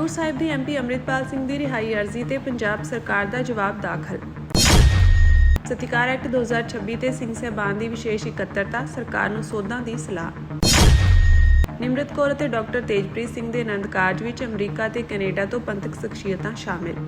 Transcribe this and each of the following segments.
ਖਡੂਰ ਸਾਹਿਬ ਦੀ MP Amritpal Singh ਦੀ ਰਿਹਾਈ ਅਰਜ਼ੀ ਤੇ ਪੰਜਾਬ ਸਰਕਾਰ ਦਾ ਜਵਾਬ ਦਾਖਲ। ਸਤਿਕਾਰ ਐਕਟ 2026 ਤੇ ਸਿੰਘ ਸਾਹਿਬਾਨ ਦੀ ਵਿਸ਼ੇਸ਼ ਇਕੱਤਰਤਾ, ਸਰਕਾਰ ਨੂੰ ਸੋਧਾਂ ਦੀ ਸਲਾਹ। ਨਿਮਰਤ ਕੌਰ ਅਤੇ ਡਾਕਟਰ ਤੇਜਪ੍ਰੀਤ ਸਿੰਘ ਦੇ ਆਨੰਦ ਕਾਰਜ ਵਿੱਚ ਅਮਰੀਕਾ ਤੇ ਕੈਨੇਡਾ ਤੋਂ ਪੰਥਕ ਸ਼ਖਸੀਅਤਾਂ ਸ਼ਾਮਿਲ।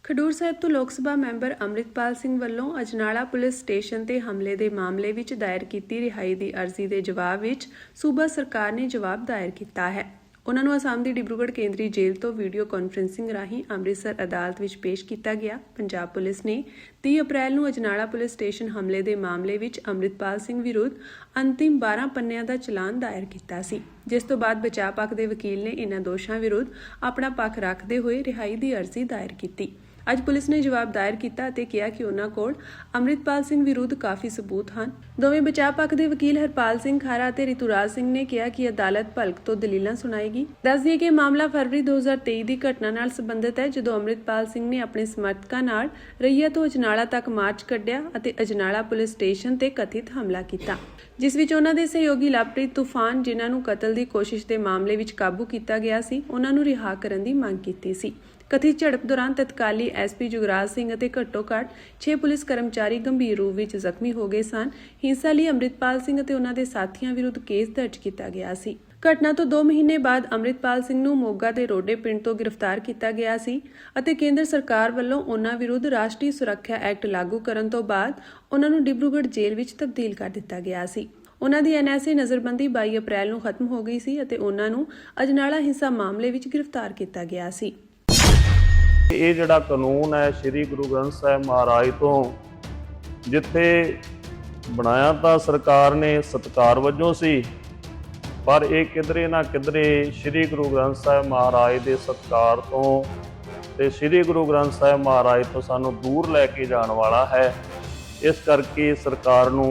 ਖਡੂਰ ਸਾਹਿਬ ਤੋਂ ਲੋਕ ਸਭਾ ਮੈਂਬਰ ਅੰਮ੍ਰਿਤਪਾਲ ਸਿੰਘ ਵੱਲੋਂ ਅਜਨਾਲਾ ਪੁਲਿਸ ਸਟੇਸ਼ਨ ਤੇ ਹਮਲੇ ਦੇ ਮਾਮਲੇ ਵਿੱਚ ਦਾਇਰ ਕੀਤੀ ਰਿਹਾਈ ਦੀ ਅਰਜ਼ੀ ਦੇ ਜਵਾਬ ਵਿੱਚ ਸੂਬਾ ਸਰਕਾਰ ਨੇ ਜਵਾਬ ਦਾਇਰ ਕੀਤਾ ਹੈ। ਉਨ੍ਹਾਂ ਨੂੰ ਅਸਾਮ ਦੀ ਡਿਬਰੂਗੜ੍ਹ ਕੇਂਦਰੀ ਜੇਲ੍ਹ ਤੋਂ ਵੀਡੀਓ ਕਾਨਫਰੰਸਿੰਗ ਰਾਹੀਂ ਅੰਮ੍ਰਿਤਸਰ ਅਦਾਲਤ ਵਿੱਚ ਪੇਸ਼ ਕੀਤਾ ਗਿਆ। ਪੰਜਾਬ ਪੁਲਿਸ ਨੇ 30 ਅਪ੍ਰੈਲ ਨੂੰ ਅਜਨਾਲਾ ਪੁਲਿਸ ਸਟੇਸ਼ਨ ਹਮਲੇ ਦੇ ਮਾਮਲੇ ਵਿੱਚ ਅੰਮ੍ਰਿਤਪਾਲ ਸਿੰਘ ਵਿਰੁੱਧ ਅੰਤਿਮ 12 ਪੰਨਿਆਂ ਦਾ ਚਲਾਨ ਦਾਇਰ ਕੀਤਾ ਸੀ, ਜਿਸ ਤੋਂ ਬਾਅਦ ਬਚਾਅ ਪੱਖ ਦੇ ਵਕੀਲ ਨੇ ਇਨ੍ਹਾਂ ਦੋਸ਼ਾਂ ਵਿਰੁੱਧ ਆਪਣਾ ਪੱਖ ਰੱਖਦੇ ਹੋਏ ਰਿਹਾਈ ਦੀ ਅਰਜ਼ੀ ਦਾਇਰ ਕੀਤੀ। ਅੱਜ ਪੁਲਿਸ ਨੇ ਜਵਾਬ ਦਾਇਰ ਕੀਤਾ ਅਤੇ ਕਿਹਾ ਕਿ ਉਨ੍ਹਾਂ ਕੋਲ ਅੰਮ੍ਰਿਤਪਾਲ ਸਿੰਘ ਵਿਰੁੱਧ ਕਾਫੀ ਸਬੂਤ ਹਨ। ਦੋਵੇਂ ਬਚਾਅ ਪੱਖ ਦੇ ਵਕੀਲ ਹਰਪਾਲ ਸਿੰਘ ਖਾਰਾ ਅਤੇ ਰਿਤੂਰਾਜ ਸਿੰਘ ਨੇ ਕਿਹਾ ਕਿ ਅਦਾਲਤ ਭਲਕ ਤੋਂ ਦਲੀਲਾਂ ਸੁਣਾਏਗੀ। ਦੱਸ ਦਈਏ ਕਿ ਮਾਮਲਾ ਫਰਵਰੀ 2023 ਦੀ ਘਟਨਾ ਨਾਲ ਸੰਬੰਧਿਤ ਹੈ, ਜਦੋਂ ਅੰਮ੍ਰਿਤਪਾਲ ਸਿੰਘ ਨੇ ਆਪਣੇ ਸਮਰਥਕਾਂ ਨਾਲ ਰਈਆ ਤੋਂ ਅਜਨਾਲਾ ਤੱਕ ਮਾਰਚ ਕੱਢਿਆ ਅਤੇ ਅਜਨਾਲਾ ਪੁਲਿਸ ਸਟੇਸ਼ਨ ਤੇ ਕਥਿਤ ਹਮਲਾ ਕੀਤਾ, ਜਿਸ ਵਿੱਚ ਉਹਨਾਂ ਦੇ ਸਹਿਯੋਗੀ ਲਵਪ੍ਰੀਤ ਤੂਫਾਨ, ਜਿਨ੍ਹਾਂ ਨੂੰ ਕਤਲ ਦੀ ਕੋਸ਼ਿਸ਼ ਦੇ ਮਾਮਲੇ ਵਿੱਚ ਕਾਬੂ ਕੀਤਾ ਗਿਆ ਸੀ, ਉਹਨਾਂ ਨੂੰ ਰਿਹਾ ਕਰਨ ਦੀ ਮੰਗ ਕੀਤੀ ਸੀ। ਕਥਿਤ ਝੜਪ ਦੌਰਾਨ ਤਤਕਾਲੀ ਐਸਪੀ ਜੁਗਰਾਜ ਸਿੰਘ ਅਤੇ ਘੱਟੋ-ਘੱਟ 6 ਪੁਲਿਸ ਕਰਮਚਾਰੀ ਗੰਭੀਰ ਰੂਪ ਵਿੱਚ ਜ਼ਖਮੀ ਹੋ ਗਏ ਸਨ। ਹਿੰਸਾ ਲਈ ਅੰਮ੍ਰਿਤਪਾਲ ਸਿੰਘ ਅਤੇ ਉਹਨਾਂ ਦੇ ਸਾਥੀਆਂ ਵਿਰੁੱਧ ਕੇਸ ਦਰਜ ਕੀਤਾ ਗਿਆ ਸੀ। ਘਟਨਾ ਤੋਂ 2 ਮਹੀਨੇ ਬਾਅਦ ਅੰਮ੍ਰਿਤਪਾਲ ਸਿੰਘ ਨੂੰ ਮੋਗਾ ਦੇ ਰੋਡੇ ਪਿੰਡ ਤੋਂ ਗ੍ਰਿਫਤਾਰ ਕੀਤਾ ਗਿਆ ਸੀ ਅਤੇ ਕੇਂਦਰ ਸਰਕਾਰ ਵੱਲੋਂ ਉਹਨਾਂ ਵਿਰੁੱਧ ਰਾਸ਼ਟਰੀ ਸੁਰੱਖਿਆ ਐਕਟ ਲਾਗੂ ਕਰਨ ਤੋਂ ਬਾਅਦ ਉਹਨਾਂ ਨੂੰ ਡਿਬਰੂਗੜ੍ਹ ਜੇਲ੍ਹ ਵਿੱਚ ਤਬਦੀਲ ਕਰ ਦਿੱਤਾ ਗਿਆ ਸੀ। ਉਹਨਾਂ ਦੀ NSA ਨਜ਼ਰਬੰਦੀ 22 ਅਪ੍ਰੈਲ ਨੂੰ ਖਤਮ ਹੋ ਗਈ ਸੀ ਅਤੇ ਉਹਨਾਂ ਨੂੰ ਅਜਨਾਲਾ ਹਿੰਸਾ ਮਾਮਲੇ ਵਿੱਚ ਗ੍ਰਿਫਤਾਰ ਕੀਤਾ ਗਿਆ ਸੀ। ਇਹ ਜਿਹੜਾ ਕਾਨੂੰਨ ਹੈ ਸ਼੍ਰੀ ਗੁਰੂ ਗ੍ਰੰਥ ਸਾਹਿਬ ਮਹਾਰਾਜ ਤੋਂ ਜਿੱਥੇ ਬਣਾਇਆ ਤਾਂ ਸਰਕਾਰ ਨੇ ਸਤਿਕਾਰ ਵਜੋਂ ਸੀ, ਪਰ ਇਹ ਕਿਧਰੇ ਨਾ ਕਿਧਰੇ ਸ਼੍ਰੀ ਗੁਰੂ ਗ੍ਰੰਥ ਸਾਹਿਬ ਮਹਾਰਾਜ ਦੇ ਸਤਿਕਾਰ ਤੋਂ ਤੇ ਸ਼੍ਰੀ ਗੁਰੂ ਗ੍ਰੰਥ ਸਾਹਿਬ ਮਹਾਰਾਜ ਤੋਂ ਸਾਨੂੰ ਦੂਰ ਲੈ ਕੇ ਜਾਣ ਵਾਲਾ ਹੈ। ਇਸ ਕਰਕੇ ਸਰਕਾਰ ਨੂੰ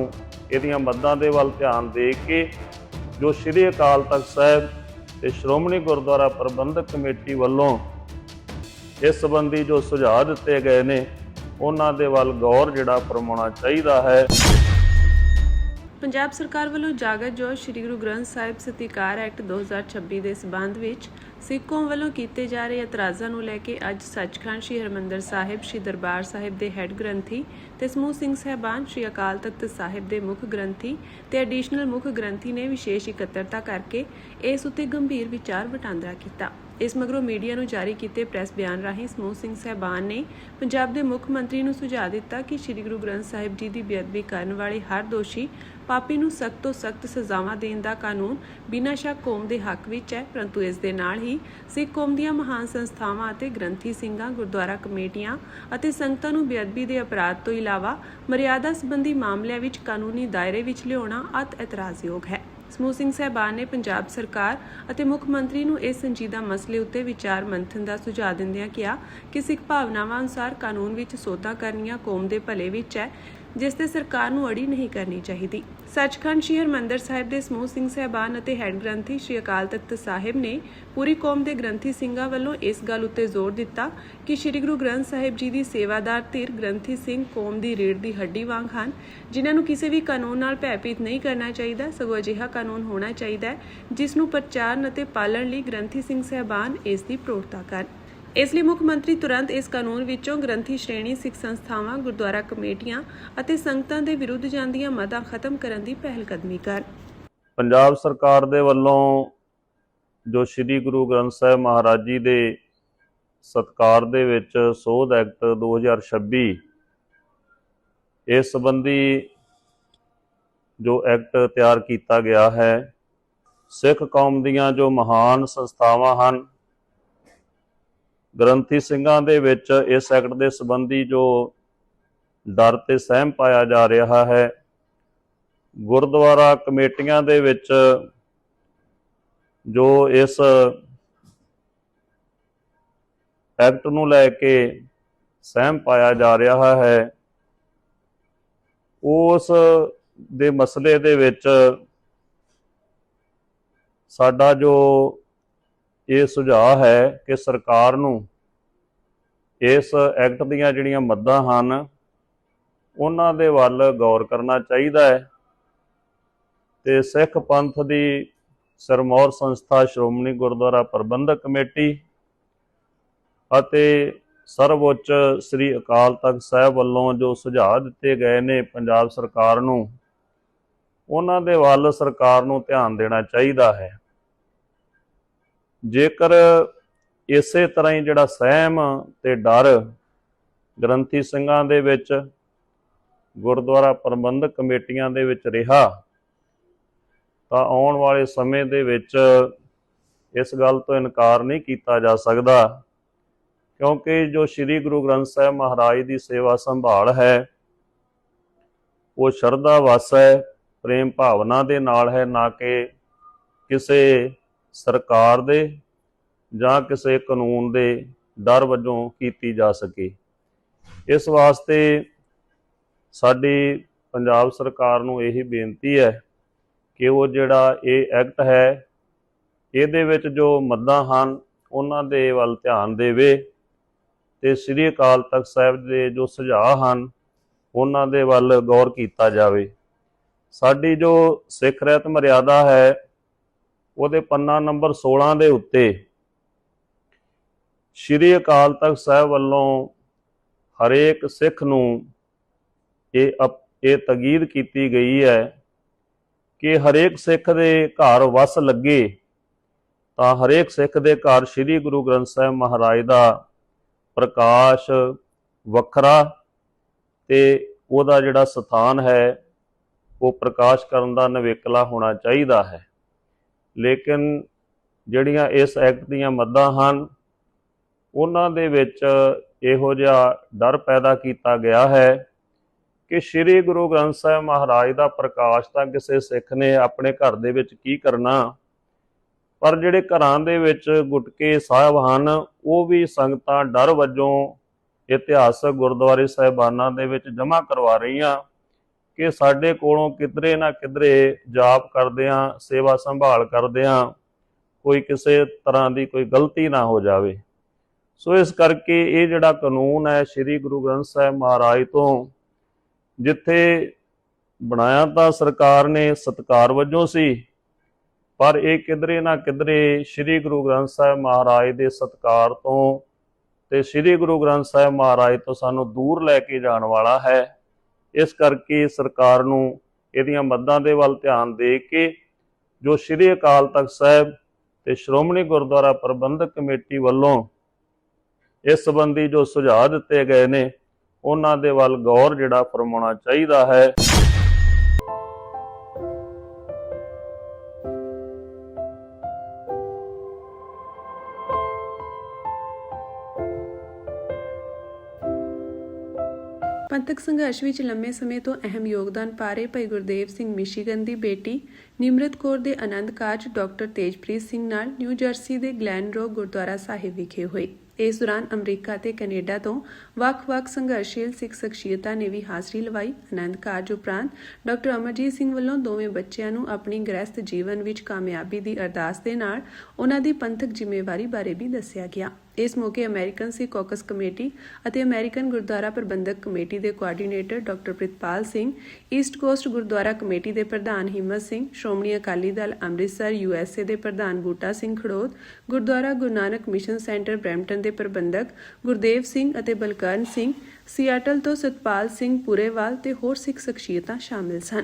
ਇਹਦੀਆਂ ਮੱਦਾਂ ਦੇ ਵੱਲ ਧਿਆਨ ਦੇ ਕੇ ਜੋ ਸ਼੍ਰੀ ਅਕਾਲ ਤਖਤ ਸਾਹਿਬ ਤੇ ਸ਼੍ਰੋਮਣੀ ਗੁਰਦੁਆਰਾ ਪ੍ਰਬੰਧਕ ਕਮੇਟੀ ਵੱਲੋਂ ਇਸ ਸੰਬੰਧੀ ਜੋ ਸੁਝਾਅ ਦਿੱਤੇ ਗਏ ਨੇ, ਉਹਨਾਂ ਦੇ ਵੱਲ ਗੌਰ ਜਿਹੜਾ ਫਰਮਾਉਣਾ ਚਾਹੀਦਾ ਹੈ। ਪੰਜਾਬ ਸਰਕਾਰ ਵੱਲੋਂ ਜਾਗਤ ਜੋਸ਼ ਸ੍ਰੀ ਗੁਰੂ ਗ੍ਰੰਥ ਸਾਹਿਬ ਸਤਿਕਾਰ ਐਕਟ 2026 ਦੇ ਸਬੰਧ ਵਿੱਚ ਸਿੱਖ ਕੌਮ ਵੱਲੋਂ ਕੀਤੇ ਜਾ ਰਹੇ ਇਤਰਾਜ਼ਾਂ ਨੂੰ ਲੈ ਕੇ ਅੱਜ ਸੱਚਖੰਡ ਸ੍ਰੀ ਹਰਿਮੰਦਰ ਸਾਹਿਬ ਸ੍ਰੀ ਦਰਬਾਰ ਸਾਹਿਬ ਦੇ ਹੈੱਡ ਗ੍ਰੰਥੀ ਤੇ ਸਮੂਹ ਸਿੰਘ ਸਾਹਿਬਾਨ, ਸ੍ਰੀ ਅਕਾਲ ਤਖਤ ਸਾਹਿਬ ਦੇ ਮੁੱਖ ਗ੍ਰੰਥੀ ਤੇ ਐਡੀਸ਼ਨਲ ਮੁੱਖ ਗ੍ਰੰਥੀ ਨੇ ਵਿਸ਼ੇਸ਼ ਇਕੱਤਰਤਾ ਕਰਕੇ ਇਸ ਉੱਤੇ ਗੰਭੀਰ ਵਿਚਾਰ ਵਟਾਂਦਰਾ ਕੀਤਾ। ਇਸ ਮਗਰੋਂ ਮੀਡੀਆ ਨੂੰ ਜਾਰੀ ਕੀਤੇ ਪ੍ਰੈਸ ਬਿਆਨ ਰਾਹੀਂ ਸਮੂਹ ਸਿੰਘ ਸਾਹਿਬਾਨ ਨੇ ਪੰਜਾਬ ਦੇ ਮੁੱਖ ਮੰਤਰੀ ਨੂੰ ਸੁਝਾਅ ਦਿੱਤਾ ਕਿ ਸ੍ਰੀ ਗੁਰੂ ਗ੍ਰੰਥ ਸਾਹਿਬ ਜੀ ਦੀ ਬੇਅਦਬੀ ਕਰਨ ਵਾਲੇ ਹਰ ਦੋਸ਼ੀ ਪਾਪੀ ਨੂੰ ਸਖਤ ਤੋਂ ਸਖਤ ਸਜ਼ਾਵਾਂ ਦੇਣ ਦਾ ਕਾਨੂੰਨ ਬਿਨਾਂ ਸ਼ੱਕ ਕੌਮ ਦੇ ਹੱਕ ਵਿੱਚ ਹੈ, ਪਰੰਤੂ ਇਸ ਦੇ ਨਾਲ ਹੀ ਸਿੱਖ ਕੌਮ ਦੀਆਂ ਮਹਾਨ ਸੰਸਥਾਵਾਂ ਅਤੇ ਗ੍ਰੰਥੀ ਸਿੰਘਾਂ, ਗੁਰਦੁਆਰਾ ਕਮੇਟੀਆਂ ਅਤੇ ਸੰਗਤਾਂ ਨੂੰ ਬੇਅਦਬੀ ਦੇ ਅਪਰਾਧ ਤੋਂ ਇਲਾਵਾ ਮਰਿਆਦਾ ਸੰਬੰਧੀ ਮਾਮਲਿਆਂ ਵਿੱਚ ਕਾਨੂੰਨੀ ਦਾਇਰੇ ਵਿੱਚ ਲਿਆਉਣਾ ਅਤ ਇਤਰਾਜ਼ਯੋਗ ਹੈ। ਸਮੂਹ ਸਿੰਘ ਸਾਹਿਬਾਨ ਨੇ ਪੰਜਾਬ ਸਰਕਾਰ ਅਤੇ ਮੁੱਖ ਮੰਤਰੀ ਨੂੰ ਇਸ ਸੰਜੀਦਾ ਮਸਲੇ ਉੱਤੇ ਵਿਚਾਰ ਮੰਥਨ ਦਾ ਸੁਝਾਅ ਦਿੰਦਿਆਂ ਕਿਹਾ ਕਿ ਸਿੱਖ ਭਾਵਨਾਵਾਂ ਅਨੁਸਾਰ ਕਾਨੂੰਨ ਵਿੱਚ ਸੋਧਾਂ ਕਰਨੀਆਂ ਕੌਮ ਦੇ ਭਲੇ ਵਿੱਚ ਹੈ, ਜਿਸ ਤੇ ਸਰਕਾਰ ਨੂੰ ਅੜੀ ਨਹੀਂ ਕਰਨੀ ਚਾਹੀਦੀ। ਸੱਚਖੰਡ ਸ੍ਰੀ ਹਰਿਮੰਦਰ ਸਾਹਿਬ ਦੇ ਸਮੂਹ ਸਿੰਘ ਸਾਹਿਬਾਨ ਅਤੇ ਹੈੱਡ ਗ੍ਰੰਥੀ ਸ੍ਰੀ ਅਕਾਲ ਤਖਤ ਸਾਹਿਬ ਨੇ ਪੂਰੀ ਕੌਮ ਦੇ ਗ੍ਰੰਥੀ ਸਿੰਘਾਂ ਵੱਲੋਂ ਇਸ ਗੱਲ ਉੱਤੇ ਜ਼ੋਰ ਦਿੱਤਾ ਕਿ ਸ੍ਰੀ ਗੁਰੂ ਗ੍ਰੰਥ ਸਾਹਿਬ ਜੀ ਦੀ ਸੇਵਾਦਾਰ ਧਿਰ ਗ੍ਰੰਥੀ ਸਿੰਘ ਕੌਮ ਦੀ ਰੀੜ੍ਹ ਦੀ ਹੱਡੀ ਵਾਂਗ ਹਨ, ਜਿਨ੍ਹਾਂ ਨੂੰ ਕਿਸੇ ਵੀ ਕਾਨੂੰਨ ਨਾਲ ਭੈਭੀਤ ਨਹੀਂ ਕਰਨਾ ਚਾਹੀਦਾ, ਸਗੋਂ ਅਜਿਹਾ ਕਾਨੂੰਨ ਹੋਣਾ ਚਾਹੀਦਾ ਹੈ ਜਿਸ ਨੂੰ ਪ੍ਰਚਾਰਨ ਅਤੇ ਪਾਲਣ ਲਈ ਗ੍ਰੰਥੀ ਸਿੰਘ ਸਾਹਿਬਾਨ ਇਸ ਦੀ ਪ੍ਰੋੜਤਾ ਕਰਨ। ਇਸ ਲਈ ਮੁੱਖ ਮੰਤਰੀ ਤੁਰੰਤ ਇਸ ਕਾਨੂੰਨ ਵਿੱਚੋਂ ਗ੍ਰੰਥੀ ਸ਼੍ਰੇਣੀ ਸਿੱਖ ਸੰਸਥਾਵਾਂ, ਗੁਰਦੁਆਰਾ ਕਮੇਟੀਆਂ ਅਤੇ ਸੰਗਤਾਂ ਦੇ ਵਿਰੁੱਧ ਜਾਂਦੀਆਂ ਮਦਾਂ ਖਤਮ ਕਰਨ ਦੀ ਪਹਿਲਕਦਮੀ ਕਰਨ। ਪੰਜਾਬ ਸਰਕਾਰ ਦੇ ਵੱਲੋਂ ਜੋ ਸ਼੍ਰੀ ਗੁਰੂ ਗ੍ਰੰਥ ਸਾਹਿਬ ਮਹਾਰਾਜ ਜੀ ਦੇ ਸਤਿਕਾਰ ਦੇ ਵਿੱਚ ਸੋਧ ਐਕਟ 2026 ਇਸ ਸੰਬੰਧੀ ਜੋ ਐਕਟ ਤਿਆਰ ਕੀਤਾ ਗਿਆ ਹੈ, ਸਿੱਖ ਕੌਮ ਦੀਆਂ ਜੋ ਮਹਾਨ ਸੰਸਥਾਵਾਂ ਹਨ, ਗ੍ਰੰਥੀ ਸਿੰਘਾਂ ਦੇ ਵਿੱਚ ਇਸ ਐਕਟ ਦੇ ਸੰਬੰਧੀ ਜੋ ਡਰ ਤੇ ਸਹਿਮ ਪਾਇਆ ਜਾ ਰਿਹਾ ਹੈ, ਗੁਰਦੁਆਰਾ ਕਮੇਟੀਆਂ ਦੇ ਵਿੱਚ ਜੋ ਇਸ ਐਕਟ ਨੂੰ ਲੈ ਕੇ ਸਹਿਮ ਪਾਇਆ ਜਾ ਰਿਹਾ ਹੈ, ਉਸ ਦੇ ਮਸਲੇ ਦੇ ਵਿੱਚ ਸਾਡਾ ਜੋ ਇਹ ਸੁਝਾਅ ਹੈ ਕਿ ਸਰਕਾਰ ਨੂੰ ਇਸ ਐਕਟ ਦੀਆਂ ਜਿਹੜੀਆਂ ਮੱਦਾਂ ਹਨ ਉਹਨਾਂ ਦੇ ਵੱਲ ਗੌਰ ਕਰਨਾ ਚਾਹੀਦਾ ਹੈ ਤੇ ਸਿੱਖ ਪੰਥ ਦੀ ਸਿਰਮੌਰ ਸੰਸਥਾ ਸ਼੍ਰੋਮਣੀ ਗੁਰਦੁਆਰਾ ਪ੍ਰਬੰਧਕ ਕਮੇਟੀ ਅਤੇ ਸਰਵਉੱਚ ਸ੍ਰੀ ਅਕਾਲ ਤਖਤ ਸਾਹਿਬ ਵੱਲੋਂ ਜੋ ਸੁਝਾਅ ਦਿੱਤੇ ਗਏ ਨੇ ਪੰਜਾਬ ਸਰਕਾਰ ਨੂੰ, ਉਹਨਾਂ ਦੇ ਵੱਲ ਸਰਕਾਰ ਨੂੰ ਧਿਆਨ ਦੇਣਾ ਚਾਹੀਦਾ ਹੈ। ਜੇਕਰ ਇਸੇ ਤਰ੍ਹਾਂ ਹੀ ਜਿਹੜਾ ਸਹਿਮ ਤੇ ਡਰ ਗ੍ਰੰਥੀ ਸਿੰਘਾਂ ਦੇ ਵਿੱਚ, ਗੁਰਦੁਆਰਾ ਪ੍ਰਬੰਧਕ ਕਮੇਟੀਆਂ ਦੇ ਵਿੱਚ ਰਿਹਾ, ਤਾਂ ਆਉਣ ਵਾਲੇ ਸਮੇਂ ਦੇ ਵਿੱਚ ਇਸ ਗੱਲ ਤੋਂ ਇਨਕਾਰ ਨਹੀਂ ਕੀਤਾ ਜਾ ਸਕਦਾ, ਕਿਉਂਕਿ ਜੋ ਸ੍ਰੀ ਗੁਰੂ ਗ੍ਰੰਥ ਸਾਹਿਬ ਮਹਾਰਾਜ ਦੀ ਸੇਵਾ ਸੰਭਾਲ ਹੈ ਉਹ ਸ਼ਰਧਾ ਵਸ ਹੈ, ਪ੍ਰੇਮ ਭਾਵਨਾ ਦੇ ਨਾਲ ਹੈ, ਨਾ ਕਿ ਕਿਸੇ ਸਰਕਾਰ ਦੇ ਜਾਂ ਕਿਸੇ ਕਾਨੂੰਨ ਦੇ ਡਰ ਵਜੋਂ ਕੀਤੀ ਜਾ ਸਕੇ। ਇਸ ਵਾਸਤੇ ਸਾਡੀ ਪੰਜਾਬ ਸਰਕਾਰ ਨੂੰ ਇਹੀ ਬੇਨਤੀ ਹੈ ਕਿ ਉਹ ਜਿਹੜਾ ਇਹ ਐਕਟ ਹੈ, ਇਹਦੇ ਵਿੱਚ ਜੋ ਮੱਦਾਂ ਹਨ ਉਹਨਾਂ ਦੇ ਵੱਲ ਧਿਆਨ ਦੇਵੇ ਤੇ ਸ੍ਰੀ ਅਕਾਲ ਤਖਤ ਸਾਹਿਬ ਦੇ ਜੋ ਸੁਝਾਅ ਹਨ ਉਹਨਾਂ ਦੇ ਵੱਲ ਗੌਰ ਕੀਤਾ ਜਾਵੇ। ਸਾਡੀ ਜੋ ਸਿੱਖ ਰਹਿਤ ਮਰਿਆਦਾ ਹੈ ਉਹਦੇ ਪੰਨਾ ਨੰਬਰ 16 ਦੇ ਉੱਤੇ ਸ੍ਰੀ ਅਕਾਲ ਤਖਤ ਸਾਹਿਬ ਵੱਲੋਂ ਹਰੇਕ ਸਿੱਖ ਨੂੰ ਇਹ ਤਕੀਦ ਕੀਤੀ ਗਈ ਹੈ ਕਿ ਹਰੇਕ ਸਿੱਖ ਦੇ ਘਰ ਵਸ ਲੱਗੇ ਤਾਂ ਹਰੇਕ ਸਿੱਖ ਦੇ ਘਰ ਸ੍ਰੀ ਗੁਰੂ ਗ੍ਰੰਥ ਸਾਹਿਬ ਮਹਾਰਾਜ ਦਾ ਪ੍ਰਕਾਸ਼ ਵੱਖਰਾ ਤੇ ਉਹਦਾ ਜਿਹੜਾ ਸਥਾਨ ਹੈ ਉਹ ਪ੍ਰਕਾਸ਼ ਕਰਨ ਦਾ ਨਿਵੇਕਲਾ ਹੋਣਾ ਚਾਹੀਦਾ ਹੈ। ਲੇਕਿਨ ਜਿਹੜੀਆਂ ਇਸ ਐਕਟ ਦੀਆਂ ਮੱਦਾਂ ਹਨ ਉਹਨਾਂ ਦੇ ਵਿੱਚ ਇਹੋ ਜਿਹਾ ਡਰ ਪੈਦਾ ਕੀਤਾ ਗਿਆ ਹੈ ਕਿ ਸ੍ਰੀ ਗੁਰੂ ਗ੍ਰੰਥ ਸਾਹਿਬ ਮਹਾਰਾਜ ਦਾ ਪ੍ਰਕਾਸ਼ ਤਾਂ ਕਿਸੇ ਸਿੱਖ ਨੇ ਆਪਣੇ ਘਰ ਦੇ ਵਿੱਚ ਕੀ ਕਰਨਾ, ਪਰ ਜਿਹੜੇ ਘਰਾਂ ਦੇ ਵਿੱਚ ਗੁਟਕੇ ਸਾਹਿਬ ਹਨ ਉਹ ਵੀ ਸੰਗਤਾਂ ਡਰ ਵਜੋਂ ਇਤਿਹਾਸਕ ਗੁਰਦੁਆਰੇ ਸਾਹਿਬਾਨਾਂ ਦੇ ਵਿੱਚ ਜਮ੍ਹਾਂ ਕਰਵਾ ਰਹੀਆਂ ਕਿ ਸਾਡੇ ਕੋਲੋਂ ਕਿਧਰੇ ਨਾ ਕਿਧਰੇ ਜਾਪ ਕਰਦਿਆਂ, ਸੇਵਾ ਸੰਭਾਲ ਕਰਦਿਆਂ ਕੋਈ ਕਿਸੇ ਤਰ੍ਹਾਂ ਦੀ ਕੋਈ ਗਲਤੀ ਨਾ ਹੋ ਜਾਵੇ। ਸੋ ਇਸ ਕਰਕੇ ਇਹ ਜਿਹੜਾ ਕਾਨੂੰਨ ਹੈ ਸ੍ਰੀ ਗੁਰੂ ਗ੍ਰੰਥ ਸਾਹਿਬ ਮਹਾਰਾਜ ਤੋਂ, ਜਿੱਥੇ ਬਣਾਇਆ ਤਾਂ ਸਰਕਾਰ ਨੇ ਸਤਿਕਾਰ ਵਜੋਂ ਸੀ, ਪਰ ਇਹ ਕਿਧਰੇ ਨਾ ਕਿਧਰੇ ਸ੍ਰੀ ਗੁਰੂ ਗ੍ਰੰਥ ਸਾਹਿਬ ਮਹਾਰਾਜ ਦੇ ਸਤਿਕਾਰ ਤੋਂ ਤੇ ਸ੍ਰੀ ਗੁਰੂ ਗ੍ਰੰਥ ਸਾਹਿਬ ਮਹਾਰਾਜ ਤੋਂ ਸਾਨੂੰ ਦੂਰ ਲੈ ਕੇ ਜਾਣ ਵਾਲਾ ਹੈ। ਇਸ ਕਰਕੇ ਸਰਕਾਰ ਨੂੰ ਇਹਦੀਆਂ ਮੱਦਾਂ ਦੇ ਵੱਲ ਧਿਆਨ ਦੇ ਕੇ ਜੋ ਸ੍ਰੀ ਅਕਾਲ ਤਖਤ ਸਾਹਿਬ ਤੇ ਸ਼੍ਰੋਮਣੀ ਗੁਰਦੁਆਰਾ ਪ੍ਰਬੰਧਕ ਕਮੇਟੀ ਵੱਲੋਂ ਇਸ ਸੰਬੰਧੀ ਜੋ ਸੁਝਾਅ ਦਿੱਤੇ ਗਏ ਨੇ ਉਹਨਾਂ ਦੇ ਵੱਲ ਗੌਰ ਜਿਹੜਾ ਫਰਮਾਉਣਾ ਚਾਹੀਦਾ ਹੈ। ਪੰਥਕ ਸੰਘਰਸ਼ ਵਿੱਚ ਲੰਮੇ ਸਮੇਂ ਤੋਂ ਅਹਿਮ ਯੋਗਦਾਨ ਪਾ ਰਹੇ ਭਾਈ ਗੁਰਦੇਵ ਸਿੰਘ ਮਿਸ਼ੀਗਨ ਦੀ ਬੇਟੀ ਨਿਮਰਤ ਕੌਰ ਦੇ ਆਨੰਦ ਕਾਰਜ ਡਾਕਟਰ ਤੇਜਪ੍ਰੀਤ ਸਿੰਘ ਨਾਲ ਨਿਊ ਜਰਸੀ ਦੇ ਗਲੈਨਰੋਕ ਗੁਰਦੁਆਰਾ ਸਾਹਿਬ ਵਿਖੇ ਹੋਏ। ਇਸ ਦੌਰਾਨ ਅਮਰੀਕਾ ਤੇ ਕੈਨੇਡਾ ਤੋਂ ਵੱਖ-ਵੱਖ ਸੰਘਰਸ਼ੀਲ ਸਿੱਖ ਸ਼ਖਸੀਅਤਾਂ ਨੇ ਵੀ ਹਾਜ਼ਰੀ ਲਵਾਈ। ਆਨੰਦ ਕਾਰਜ ਉਪਰੰਤ ਡਾਕਟਰ ਅਮਰਜੀਤ ਸਿੰਘ ਵੱਲੋਂ ਦੋਵੇਂ ਬੱਚਿਆਂ ਨੂੰ ਆਪਣੀ ਗ੍ਰਸਤ ਜੀਵਨ ਵਿੱਚ ਕਾਮਯਾਬੀ ਦੀ ਅਰਦਾਸ ਦੇ ਨਾਲ ਉਹਨਾਂ ਦੀ ਪੰਥਕ ਜ਼ਿੰਮੇਵਾਰੀ ਬਾਰੇ ਵੀ ਦੱਸਿਆ ਗਿਆ। ਇਸ ਮੌਕੇ ਅਮਰੀਕਨ ਸਿੱਖ ਕਾਕਸ ਕਮੇਟੀ ਅਤੇ ਅਮਰੀਕਨ ਗੁਰਦੁਆਰਾ ਪ੍ਰਬੰਧਕ ਕਮੇਟੀ ਦੇ coordinator doctor Pritpal Singh, East cost Gurdwara committee ਦੇ ਪ੍ਰਧਾਨ ਹਿੰਮਤ ਸਿੰਘ, ਸ਼੍ਰੋਮਣੀ ਅਕਾਲੀ ਦਲ ਅੰਮ੍ਰਿਤਸਰ USA ਦੇ ਪ੍ਰਧਾਨ ਬੂਟਾ Singh ਖੜੋਤ, Gurdwara Guru Nanak mission centre Brampton ਦੇ ਪ੍ਰਬੰਧਕ ਗੁਰਦੇਵ ਸਿੰਘ ਅਤੇ ਬਲਕਰਨ ਸਿੰਘ, ਸਿਆਟਲ ਤੋਂ ਸਤਪਾਲ ਸਿੰਘ ਪੁਰੇਵਾਲ ਤੇ ਹੋਰ ਸਿੱਖ ਸ਼ਖਸੀਅਤਾਂ ਸ਼ਾਮਿਲ ਸਨ।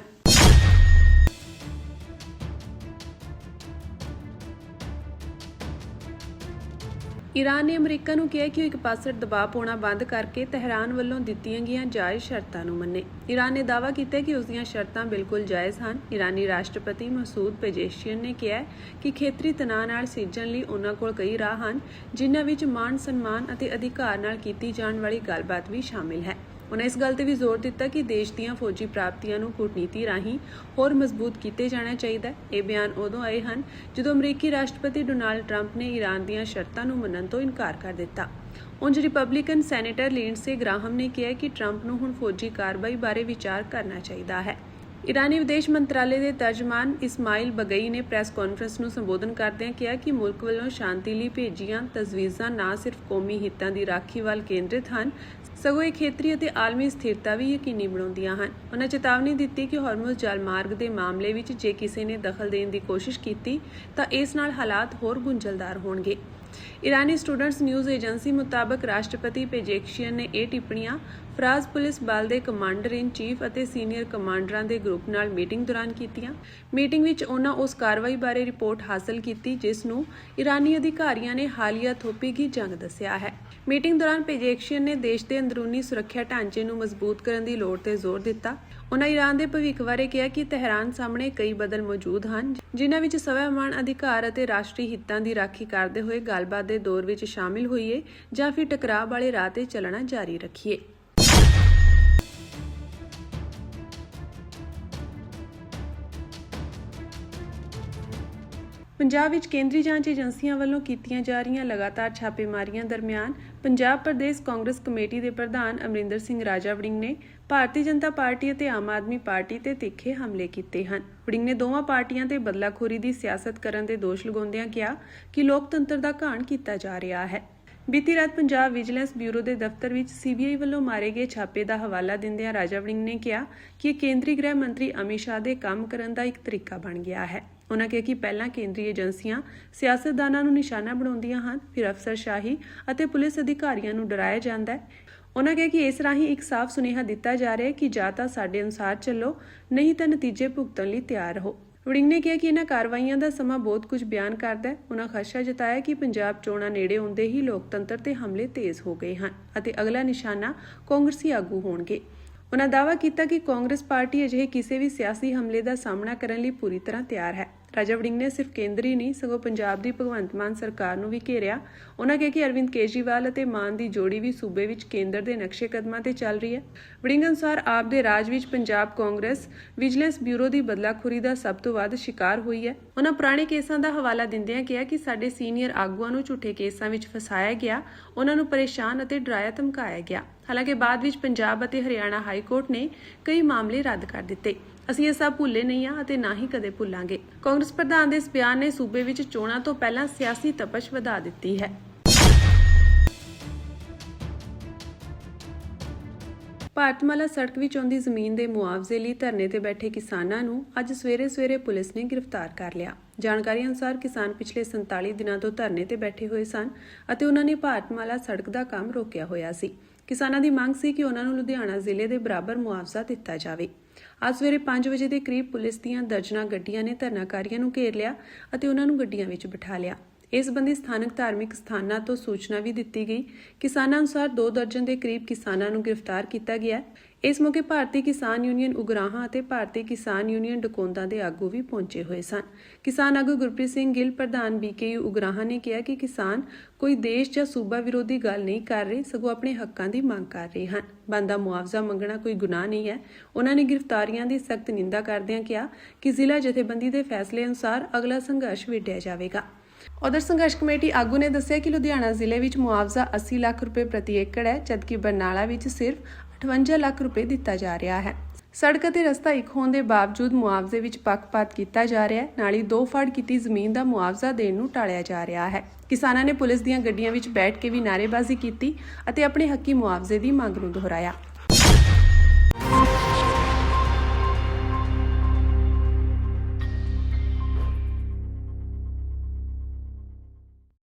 ਈਰਾਨ ਨੇ ਅਮਰੀਕਾ ਨੂੰ ਕਿਹਾ ਕਿ ਉਹ ਇੱਕ ਪਾਸੇ ਦਬਾਅ ਪਾਉਣਾ ਬੰਦ ਕਰਕੇ ਤਹਿਰਾਨ ਵੱਲੋਂ ਦਿੱਤੀਆਂ ਗਈਆਂ ਜਾਇਜ਼ ਸ਼ਰਤਾਂ ਨੂੰ ਮੰਨੇ। ਈਰਾਨ ਨੇ ਦਾਅਵਾ ਕੀਤਾ ਕਿ ਉਸ ਦੀਆਂ ਸ਼ਰਤਾਂ ਬਿਲਕੁਲ ਜਾਇਜ਼ ਹਨ। ਈਰਾਨੀ ਰਾਸ਼ਟਰਪਤੀ ਮਸੂਦ ਪੇਜ਼ੇਸ਼ਕੀਅਨ ਨੇ ਕਿਹਾ ਕਿ ਖੇਤਰੀ ਤਣਾਅ ਨਾਲ ਸਿੱਝਣ ਲਈ ਉਹਨਾਂ ਕੋਲ ਕਈ ਰਾਹ ਹਨ, ਜਿਨ੍ਹਾਂ ਵਿੱਚ ਮਾਣ ਸਨਮਾਨ ਅਤੇ ਅਧਿਕਾਰ ਨਾਲ ਕੀਤੀ ਜਾਣ ਵਾਲੀ ਗੱਲਬਾਤ ਵੀ ਸ਼ਾਮਿਲ ਹੈ। ਉਨ੍ਹਾਂ ਇਸ ਗੱਲ ਤੇ ਵੀ ਜ਼ੋਰ ਦਿੱਤਾ ਕਿ ਦੇਸ਼ ਦੀਆਂ ਫੌਜੀ ਪ੍ਰਾਪਤੀਆਂ ਨੂੰ ਕੂਟਨੀਤੀ ਰਾਹੀਂ ਹੋਰ ਮਜ਼ਬੂਤ ਕੀਤੇ ਜਾਣਾ ਚਾਹੀਦਾ ਹੈ। ਇਹ ਬਿਆਨ ਉਦੋਂ ਆਏ ਹਨ ਜਦੋਂ ਅਮਰੀਕੀ ਰਾਸ਼ਟਰਪਤੀ ਡੋਨਾਲਡ ਟਰੰਪ ਨੇ ਈਰਾਨ ਦੀਆਂ ਸ਼ਰਤਾਂ ਨੂੰ ਮੰਨਣ ਤੋਂ ਇਨਕਾਰ ਕਰ ਦਿੱਤਾ। ਉਂਝ ਰਿਪਬਲਿਕਨ ਸੈਨੇਟਰ ਲਿੰਡਸੇ ਗ੍ਰਾਹਮ ਨੇ ਕਿਹਾ ਕਿ ਟਰੰਪ ਨੂੰ ਹੁਣ ਫੌਜੀ ਕਾਰਵਾਈ ਬਾਰੇ ਵਿਚਾਰ ਕਰਨਾ ਚਾਹੀਦਾ ਹੈ। ਈਰਾਨੀ ਵਿਦੇਸ਼ ਮੰਤਰਾਲੇ ਦੇ ਤਰਜਮਾਨ ਇਸਮਾਇਲ ਬਗਈ ਨੇ ਪ੍ਰੈਸ ਕਾਨਫਰੰਸ ਨੂੰ ਸੰਬੋਧਨ ਕਰਦਿਆਂ ਕਿਹਾ ਕਿ ਮੁਲਕ ਵੱਲੋਂ ਸ਼ਾਂਤੀ ਲਈ ਭੇਜੀਆਂ ਤਜਵੀਜ਼ਾਂ ਨਾ ਸਿਰਫ ਕੌਮੀ ਹਿੱਤਾਂ ਦੀ ਰਾਖੀ ਵੱਲ ਕੇਂਦਰਿਤ ਹਨ, ਸਗੋਂ ਇਹ ਖੇਤਰੀ ਅਤੇ ਆਲਮੀ ਸਥਿਰਤਾ ਵੀ ਯਕੀਨੀ ਬਣਾਉਂਦੀਆਂ ਹਨ। ਉਨ੍ਹਾਂ ਚੇਤਾਵਨੀ ਦਿੱਤੀ ਕਿ ਹਾਰਮੁਜ਼ ਜਲ ਮਾਰਗ ਦੇ ਮਾਮਲੇ ਵਿੱਚ ਜੇ ਕਿਸੇ ਨੇ ਦਖਲ ਦੇਣ ਦੀ ਕੋਸ਼ਿਸ਼ ਕੀਤੀ ਤਾਂ ਇਸ ਨਾਲ ਹਾਲਾਤ ਹੋਰ ਗੁੰਝਲਦਾਰ ਹੋਣਗੇ। ਈਰਾਨੀ ਸਟੂਡੈਂਟਸ ਨਿਊਜ਼ ਏਜੰਸੀ ਮੁਤਾਬਕ ਰਾਸ਼ਟਰਪਤੀ ਪੇਜੇਕਸ਼ੀਅਨ ਨੇ ਇਹ ਟਿੱਪਣੀਆਂ ਫਰਾਜ਼ ਪੁਲਿਸ ਬਲ ਦੇ ਕਮਾਂਡਰ ਇਨ ਚੀਫ ਅਤੇ ਸੀਨੀਅਰ ਕਮਾਂਡਰਾਂ ਦੇ ਗਰੁੱਪ ਨਾਲ ਮੀਟਿੰਗ ਦੌਰਾਨ ਕੀਤੀਆਂ। ਮੀਟਿੰਗ ਵਿੱਚ ਉਹਨਾਂ ਉਸ ਕਾਰਵਾਈ ਬਾਰੇ ਰਿਪੋਰਟ ਹਾਸਲ ਕੀਤੀ ਜਿਸ ਨੂੰ ਈਰਾਨੀ ਅਧਿਕਾਰੀਆਂ ਨੇ ਹਾਲੀਆ ਥੋਪੀਗੀ ਜੰਗ ਦੱਸਿਆ ਹੈ। ਮੀਟਿੰਗ ਦੌਰਾਨ ਪੇਜੇਕਸ਼ੀਅਨ ਨੇ ਦੇਸ਼ ਦੇ ਅੰਦਰੂਨੀ ਸੁਰੱਖਿਆ ਢਾਂਚੇ ਨੂੰ ਮਜ਼ਬੂਤ ਕਰਨ ਦੀ ਲੋੜ ਤੇ ਜ਼ੋਰ ਦਿੱਤਾ। ਉਨ੍ਹਾਂ ਈਰਾਨ ਦੇ ਭਵਿੱਖ ਬਾਰੇ ਕਿਹਾ ਕਿ ਤਹਿਰਾਨ ਸਾਹਮਣੇ ਕਈ ਬਦਲ ਮੌਜੂਦ ਹਨ, ਜਿਨ੍ਹਾਂ ਵਿੱਚ ਸਵੈਮਾਣ ਅਧਿਕਾਰ ਅਤੇ ਰਾਸ਼ਟਰੀ ਹਿੱਤਾਂ ਦੀ ਰਾਖੀ ਕਰਦੇ ਹੋਏ ਗੱਲਬਾਤ ਦੇ ਦੌਰ ਵਿੱਚ ਸ਼ਾਮਿਲ ਹੋਈਏ ਜਾਂ ਫਿਰ ਟਕਰਾਅ ਵਾਲੇ ਰਾਹ ਤੇ ਚੱਲਣਾ ਜਾਰੀ ਰੱਖੀਏ। ਪੰਜਾਬ ਵਿੱਚ ਕੇਂਦਰੀ ਜਾਂਚ ਏਜੰਸੀਆਂ ਵੱਲੋਂ ਕੀਤੀਆਂ ਜਾ ਰਹੀਆਂ ਲਗਾਤਾਰ ਛਾਪੇਮਾਰੀਆਂ ਦਰਮਿਆਨ ਪੰਜਾਬ ਪ੍ਰਦੇਸ਼ ਕਾਂਗਰਸ ਕਮੇਟੀ ਦੇ ਪ੍ਰਧਾਨ ਅਮਰਿੰਦਰ ਸਿੰਘ ਰਾਜਾ ਵੜਿੰਗ ਨੇ ਭਾਰਤੀ ਜਨਤਾ ਪਾਰਟੀ ਅਤੇ ਆਮ ਆਦਮੀ ਪਾਰਟੀ ਤੇ ਤਿੱਖੇ ਹਮਲੇ ਕੀਤੇ ਹਨ। ਵੜਿੰਗ ਨੇ ਦੋਵਾਂ ਪਾਰਟੀਆਂ ਤੇ ਬਦਲਾਖੋਰੀ ਦੀ ਸਿਆਸਤ ਕਰਨ ਦੇ ਦੋਸ਼ ਲਗਾਉਂਦਿਆਂ ਕਿਹਾ ਕਿ ਲੋਕਤੰਤਰ ਦਾ ਘਾਣ ਕੀਤਾ ਜਾ ਰਿਹਾ ਹੈ। ਬੀਤੀ ਰਾਤ ਪੰਜਾਬ ਵਿਜੀਲੈਂਸ ਬਿਊਰੋ ਦੇ ਦਫ਼ਤਰ ਵਿੱਚ ਸੀਬੀਆਈ ਵੱਲੋਂ ਮਾਰੇ ਗਏ ਛਾਪੇ ਦਾ ਹਵਾਲਾ ਦਿੰਦਿਆਂ ਰਾਜਾ ਵੜਿੰਗ ਨੇ ਕਿਹਾ ਕਿ ਇਹ ਕੇਂਦਰੀ ਗ੍ਰਹਿ ਮੰਤਰੀ ਅਮਿਤ ਸ਼ਾਹ ਦੇ ਕੰਮ ਕਰਨ ਦਾ ਇੱਕ ਤਰੀਕਾ ਬਣ ਗਿਆ ਹੈ। ਉਨ੍ਹਾਂ ਕਿਹਾ ਕਿ ਪਹਿਲਾਂ ਕੇਂਦਰੀ ਏਜੰਸੀਆਂ ਸਿਆਸਤਦਾਨਾਂ ਨੂੰ ਨਿਸ਼ਾਨਾ ਬਣਾਉਂਦੀਆਂ ਹਨ, ਫਿਰ ਅਫਸਰਸ਼ਾਹੀ ਅਤੇ ਪੁਲਿਸ ਅਧਿਕਾਰੀਆਂ ਨੂੰ ਡਰਾਇਆ ਜਾਂਦਾ ਹੈ। ਉਨ੍ਹਾਂ ਕਿਹਾ ਕਿ ਇਸ ਰਾਹੀਂ ਇੱਕ ਸਾਫ਼ ਸੁਨੇਹਾ ਦਿੱਤਾ ਜਾ ਰਿਹਾ ਹੈ ਕਿ ਜਾਂ ਤਾਂ ਸਾਡੇ ਅਨੁਸਾਰ ਚੱਲੋ, ਨਹੀਂ ਤਾਂ ਨਤੀਜੇ ਭੁਗਤਣ ਲਈ ਤਿਆਰ ਰਹੋ। ਵੜਿੰਗ ਨੇ ਕਿਹਾ ਕਿ ਇਹਨਾਂ ਕਾਰਵਾਈਆਂ ਦਾ ਸਮਾਂ ਬਹੁਤ ਕੁਝ ਬਿਆਨ ਕਰਦਾ ਹੈ। ਉਨ੍ਹਾਂ ਖਦਸ਼ਾ ਜਤਾਇਆ ਕਿ ਪੰਜਾਬ ਚੋਣਾਂ ਨੇੜੇ ਆਉਂਦੇ ਹੀ ਲੋਕਤੰਤਰ ਤੇ ਹਮਲੇ ਤੇਜ਼ ਹੋ ਗਏ ਹਨ ਅਤੇ ਅਗਲਾ ਨਿਸ਼ਾਨਾ ਕਾਂਗਰਸੀ ਆਗੂ ਹੋਣਗੇ। ਉਨ੍ਹਾਂ ਦਾਅਵਾ ਕੀਤਾ ਕਿ ਕਾਂਗਰਸ ਪਾਰਟੀ ਅਜਿਹੇ ਕਿਸੇ ਵੀ ਸਿਆਸੀ ਹਮਲੇ ਦਾ ਸਾਹਮਣਾ ਕਰਨ ਲਈ ਪੂਰੀ ਤਰ੍ਹਾਂ ਤਿਆਰ ਹੈ। ਰਾਜਾ ਵੜਿੰਗ ਨੇ ਸਿਰਫ ਕੇਂਦਰੀ ਨਹੀਂ ਸਗੋਂ ਪੰਜਾਬ ਦੀ ਭਗਵੰਤ ਮਾਨ ਸਰਕਾਰ ਨੂੰ ਵੀ ਘੇਰਿਆ। ਉਨ੍ਹਾਂ ਕਿਹਾ ਕਿ ਅਰਵਿੰਦ ਕੇਜਰੀਵਾਲ ਅਤੇ ਮਾਨ ਦੀ ਜੋੜੀ ਵੀ ਸੂਬੇ ਵਿੱਚ ਕੇਂਦਰ ਦੇ ਨਕਸ਼ੇ ਕਦਮਾਂ ਤੇ ਚੱਲ ਰਹੀ ਹੈ। ਵੜਿੰਗ ਅਨੁਸਾਰ ਆਪ ਦੇ ਰਾਜ ਵਿੱਚ ਪੰਜਾਬ ਕਾਂਗਰਸ ਵਿਜੀਲੈਂਸ ਬਿਊਰੋ ਦੀ ਬਦਲਾਖੋਰੀ ਦਾ ਸਭ ਤੋਂ ਵੱਧ ਸ਼ਿਕਾਰ ਹੋਈ ਹੈ। ਉਨ੍ਹਾਂ ਪੁਰਾਣੇ ਕੇਸਾਂ ਦਾ ਹਵਾਲਾ ਦਿੰਦਿਆਂ ਕਿਹਾ ਕਿ ਸਾਡੇ ਸੀਨੀਅਰ ਆਗੂਆਂ ਨੂੰ ਝੂਠੇ ਕੇਸਾਂ ਵਿੱਚ ਫਸਾਇਆ ਗਿਆ, ਉਨ੍ਹਾਂ ਨੂੰ ਪਰੇਸ਼ਾਨ ਅਤੇ ਡਰਾਇਆ ਧਮਕਾਇਆ ਗਿਆ। ਹਾਲਾਂਕਿ ਬਾਅਦ ਵਿੱਚ ਪੰਜਾਬ ਅਤੇ ਹਰਿਆਣਾ ਹਾਈ ਕੋਰਟ ਨੇ ਕਈ ਮਾਮਲੇ ਰੱਦ ਕਰ ਦਿੱਤੇ। ਅਸੀਂ ਇਹ ਸਭ ਭੁੱਲੇ ਨਹੀਂ ਹਾਂ ਅਤੇ ਨਾ ਹੀ ਕਦੇ ਭੁੱਲਾਂਗੇ। ਕਾਂਗਰਸ ਪ੍ਰਧਾਨ ਦੇ ਇਸ ਬਿਆਨ ਨੇ ਸੂਬੇ ਵਿੱਚ ਚੋਣਾਂ ਤੋਂ ਪਹਿਲਾਂ ਸਿਆਸੀ ਤਪਸ਼ ਵਧਾ ਦਿੱਤੀ ਹੈ। ਭਾਰਤਮਾਲਾ ਸੜਕ ਵਿੱਚ ਆਉਂਦੀ ਜ਼ਮੀਨ ਦੇ ਮੁਆਵਜ਼ੇ ਲਈ ਧਰਨੇ ਤੇ ਬੈਠੇ ਕਿਸਾਨਾਂ ਨੂੰ ਅੱਜ ਸਵੇਰੇ ਪੁਲਿਸ ਨੇ ਗ੍ਰਿਫਤਾਰ ਕਰ ਲਿਆ। ਜਾਣਕਾਰੀ ਅਨੁਸਾਰ ਕਿਸਾਨ ਪਿਛਲੇ 47 ਦਿਨਾਂ ਤੋਂ ਧਰਨੇ ਤੇ ਬੈਠੇ ਹੋਏ ਸਨ ਅਤੇ ਉਹਨਾਂ ਨੇ ਭਾਰਤਮਾਲਾ ਸੜਕ ਦਾ ਕੰਮ ਰੋਕਿਆ ਹੋਇਆ ਸੀ। ਕਿਸਾਨਾਂ ਦੀ ਮੰਗ ਸੀ ਕਿ ਉਹਨਾਂ ਨੂੰ ਲੁਧਿਆਣਾ ਜ਼ਿਲ੍ਹੇ ਦੇ ਬਰਾਬਰ ਮੁਆਵਜ਼ਾ ਦਿੱਤਾ ਜਾਵੇ। ਅੱਜ ਸਵੇਰੇ 5 ਵਜੇ ਦੇ ਕਰੀਬ ਪੁਲਿਸ ਦੀਆਂ ਦਰਜਨਾਂ ਗੱਡੀਆਂ ਨੇ ਧਰਨਾਕਾਰੀਆਂ ਨੂੰ ਘੇਰ ਲਿਆ ਅਤੇ ਉਹਨਾਂ ਨੂੰ ਗੱਡੀਆਂ ਵਿੱਚ ਬਿਠਾ ਲਿਆ। ਇਸ ਸੰਬੰਧੀ ਸਥਾਨਕ ਧਾਰਮਿਕ ਸਥਾਨਾਂ ਤੋਂ ਸੂਚਨਾ ਵੀ ਦਿੱਤੀ ਗਈ। ਕਿਸਾਨਾਂ ਅਨੁਸਾਰ 2 ਦਰਜਨ ਦੇ ਕਰੀਬ ਕਿਸਾਨਾਂ ਨੂੰ ਗ੍ਰਿਫਤਾਰ ਕੀਤਾ ਗਿਆ। ਇਸ ਮੌਕੇ ਭਾਰਤੀ ਕਿਸਾਨ ਯੂਨੀਅਨ ਉਗਰਾਹਾਂ ਅਤੇ ਭਾਰਤੀ ਕਿਸਾਨ ਯੂਨੀਅਨ ਡਕੌਂਦਾ ਦੇ ਆਗੂ ਵੀ ਪਹੁੰਚੇ ਹੋਏ ਸਨ। ਕਿਸਾਨ ਆਗੂ ਗੁਰਪ੍ਰੀਤ ਸਿੰਘ ਗਿੱਲ ਪ੍ਰਧਾਨ BKU ਉਗਰਾਹਾਂ ਨੇ ਕਿਹਾ ਕਿ ਕਿਸਾਨ ਕੋਈ ਦੇਸ਼ ਜਾਂ ਸੂਬਾ ਵਿਰੋਧੀ ਗੱਲ ਨਹੀਂ ਕਰ ਰਹੇ, ਸਗੋਂ ਆਪਣੇ ਹੱਕਾਂ ਦੀ ਮੰਗ ਕਰ ਰਹੇ ਹਨ। ਬਣਦਾ ਮੁਆਵਜ਼ਾ ਮੰਗਣਾ ਕੋਈ ਗੁਨਾਹ ਨਹੀਂ ਹੈ। ਉਹਨਾਂ ਨੇ ਗ੍ਰਿਫਤਾਰੀਆਂ ਦੀ ਸਖਤ ਨਿੰਦਾ ਕਰਦਿਆਂ ਕਿਹਾ ਕਿ ਜ਼ਿਲ੍ਹਾ ਜਥੇਬੰਦੀ ਦੇ ਫੈਸਲੇ ਅਨੁਸਾਰ ਅਗਲਾ ਸੰਘਰਸ਼ ਵਿੱਢਿਆ ਜਾਵੇਗਾ। ਉਧਰ ਸੰਘਰਸ਼ ਕਮੇਟੀ ਆਗੂ ਨੇ ਦੱਸਿਆ ਕਿ ਲੁਧਿਆਣਾ ਜ਼ਿਲ੍ਹੇ ਵਿੱਚ ਮੁਆਵਜ਼ਾ 80 ਲੱਖ ਰੁਪਏ ਪ੍ਰਤੀ ਏਕੜ ਹੈ, ਜਦਕਿ ਬਰਨਾਲਾ ਵਿੱਚ ਸਿਰਫ 58 ਲੱਖ ਰੁਪਏ ਦਿੱਤਾ ਜਾ ਰਿਹਾ ਹੈ। ਸੜਕ ਅਤੇ ਰਸਤਾ ਇੱਕ ਹੋਣ ਦੇ ਬਾਵਜੂਦ ਮੁਆਵਜ਼ੇ ਵਿੱਚ ਪੱਖਪਾਤ ਕੀਤਾ ਜਾ ਰਿਹਾ ਹੈ। ਨਾਲ ਹੀ 2 ਫੜ ਕੀਤੀ ਜ਼ਮੀਨ ਦਾ ਮੁਆਵਜ਼ਾ ਦੇਣ ਨੂੰ ਟਾਲਿਆ ਜਾ ਰਿਹਾ ਹੈ। ਕਿਸਾਨਾਂ ਨੇ ਪੁਲਿਸ ਦੀਆਂ ਗੱਡੀਆਂ ਵਿੱਚ ਬੈਠ ਕੇ ਵੀ ਨਾਅਰੇਬਾਜ਼ੀ ਕੀਤੀ ਅਤੇ ਆਪਣੇ ਹੱਕੀ ਮੁਆਵਜ਼ੇ ਦੀ ਮੰਗ ਨੂੰ ਦੁਹਰਾਇਆ।